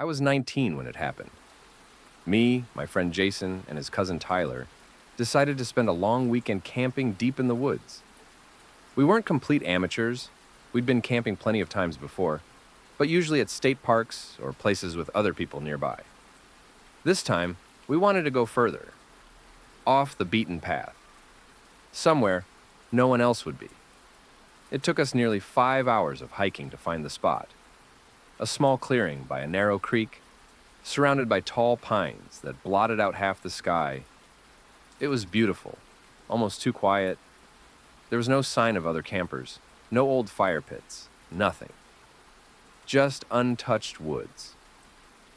I was 19 when it happened. Me, my friend Jason, and his cousin Tyler decided to spend a long weekend camping deep in the woods. We weren't complete amateurs. We'd been camping plenty of times before, but usually at state parks or places with other people nearby. This time, we wanted to go further, off the beaten path, somewhere no one else would be. It took us nearly 5 hours of hiking to find the spot, a small clearing by a narrow creek, surrounded by tall pines that blotted out half the sky. It was beautiful, almost too quiet. There was no sign of other campers, no old fire pits, nothing. Just untouched woods.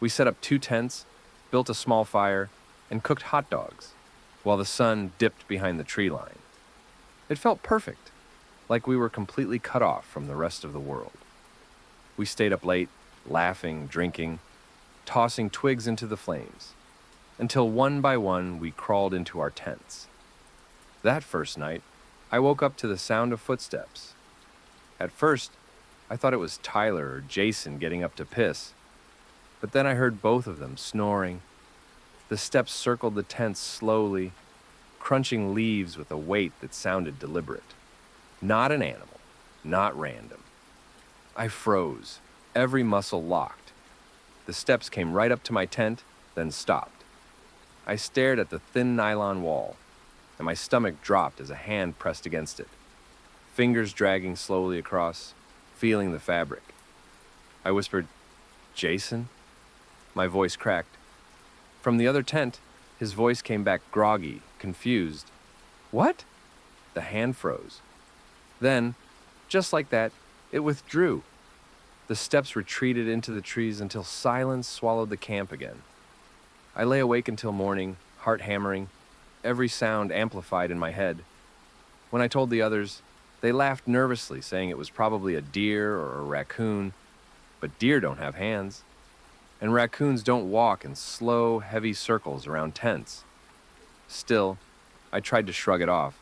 We set up 2 tents, built a small fire, and cooked hot dogs, while the sun dipped behind the tree line. It felt perfect, like we were completely cut off from the rest of the world. We stayed up late, laughing, drinking, tossing twigs into the flames, until one by one we crawled into our tents. That first night, I woke up to the sound of footsteps. At first, I thought it was Tyler or Jason getting up to piss, but then I heard both of them snoring. The steps circled the tents slowly, crunching leaves with a weight that sounded deliberate. Not an animal, not random. I froze, every muscle locked. The steps came right up to my tent, then stopped. I stared at the thin nylon wall, and my stomach dropped as a hand pressed against it, fingers dragging slowly across, feeling the fabric. I whispered, "Jason?" My voice cracked. From the other tent, his voice came back groggy, confused. "What?" The hand froze. Then, just like that, it withdrew. The steps retreated into the trees until silence swallowed the camp again. I lay awake until morning, heart hammering, every sound amplified in my head. When I told the others, they laughed nervously, saying it was probably a deer or a raccoon, but deer don't have hands, and raccoons don't walk in slow, heavy circles around tents. Still, I tried to shrug it off.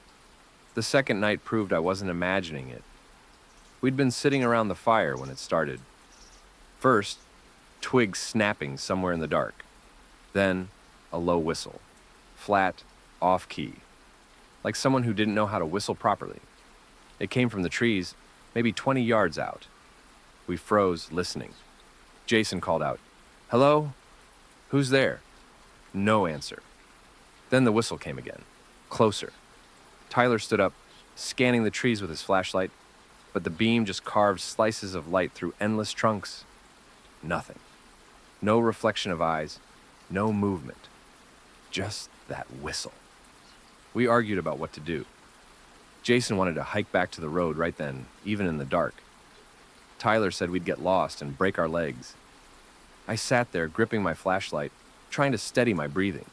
The second night proved I wasn't imagining it. We'd been sitting around the fire when it started. First, twigs snapping somewhere in the dark. Then, a low whistle. Flat, off-key. Like someone who didn't know how to whistle properly. It came from the trees, maybe 20 yards out. We froze, listening. Jason called out, "Hello? Who's there?" No answer. Then the whistle came again, closer. Tyler stood up, scanning the trees with his flashlight, but the beam just carved slices of light through endless trunks. Nothing. No reflection of eyes, no movement. Just that whistle. We argued about what to do. Jason wanted to hike back to the road right then, even in the dark. Tyler said we'd get lost and break our legs. I sat there gripping my flashlight, trying to steady my breathing.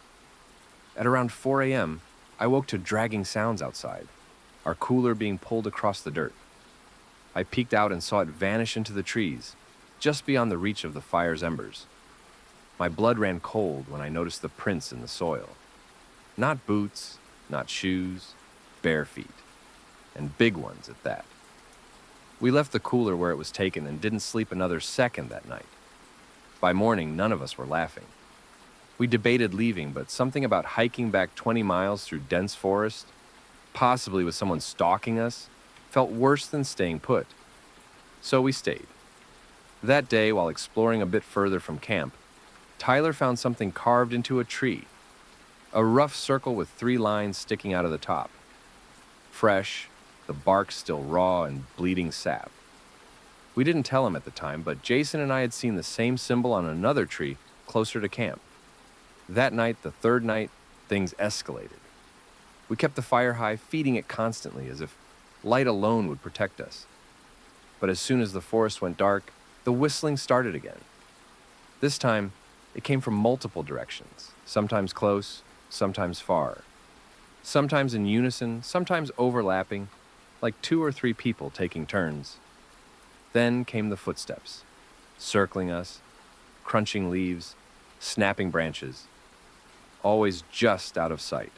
At around 4 a.m., I woke to dragging sounds outside, our cooler being pulled across the dirt. I peeked out and saw it vanish into the trees, just beyond the reach of the fire's embers. My blood ran cold when I noticed the prints in the soil. Not boots, not shoes, bare feet, and big ones at that. We left the cooler where it was taken and didn't sleep another second that night. By morning, none of us were laughing. We debated leaving, but something about hiking back 20 miles through dense forest, possibly with someone stalking us, felt worse than staying put. So we stayed. That day, while exploring a bit further from camp, Tyler found something carved into a tree, a rough circle with 3 lines sticking out of the top. Fresh, the bark still raw and bleeding sap. We didn't tell him at the time, but Jason and I had seen the same symbol on another tree closer to camp. That night, the third night, things escalated. We kept the fire high, feeding it constantly, as if light alone would protect us. But as soon as the forest went dark, the whistling started again. This time, it came from multiple directions, sometimes close, sometimes far. Sometimes in unison, sometimes overlapping, like 2 or 3 people taking turns. Then came the footsteps, circling us, crunching leaves, snapping branches, always just out of sight.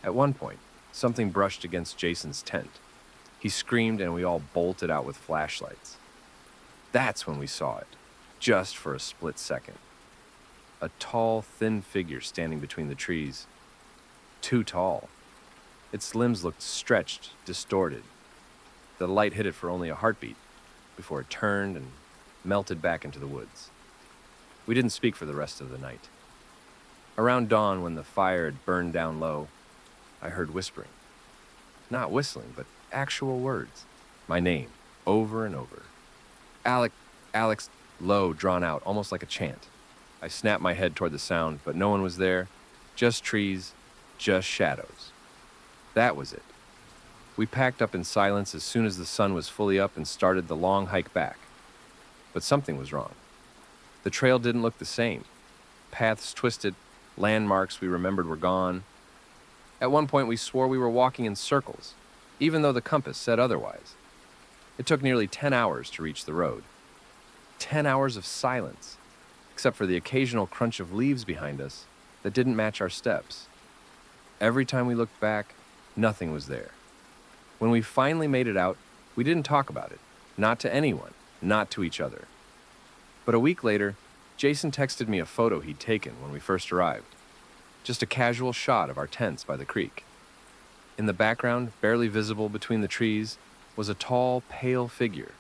At one point, something brushed against Jason's tent. He screamed and we all bolted out with flashlights. That's when we saw it. just for a split second. A tall, thin figure standing between the trees. Too tall. Its limbs looked stretched, distorted. The light hit it for only a heartbeat before it turned and melted back into the woods. We didn't speak for the rest of the night. Around dawn, when the fire had burned down low, I heard whispering. Not whistling, but actual words. My name, over and over. Alec, Alex, low, drawn out, almost like a chant. I snapped my head toward the sound, but no one was there. Just trees, just shadows. That was it. We packed up in silence as soon as the sun was fully up and started the long hike back. But something was wrong. The trail didn't look the same. Paths twisted, landmarks we remembered were gone. At one point, we swore we were walking in circles, even though the compass said otherwise. It took nearly 10 hours to reach the road. 10 hours of silence, except for the occasional crunch of leaves behind us that didn't match our steps. Every time we looked back, nothing was there. When we finally made it out, we didn't talk about it. Not to anyone, not to each other. But a week later, Jason texted me a photo he'd taken when we first arrived. Just a casual shot of our tents by the creek. In the background, barely visible between the trees, was a tall, pale figure.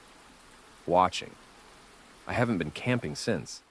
Watching. I haven't been camping since,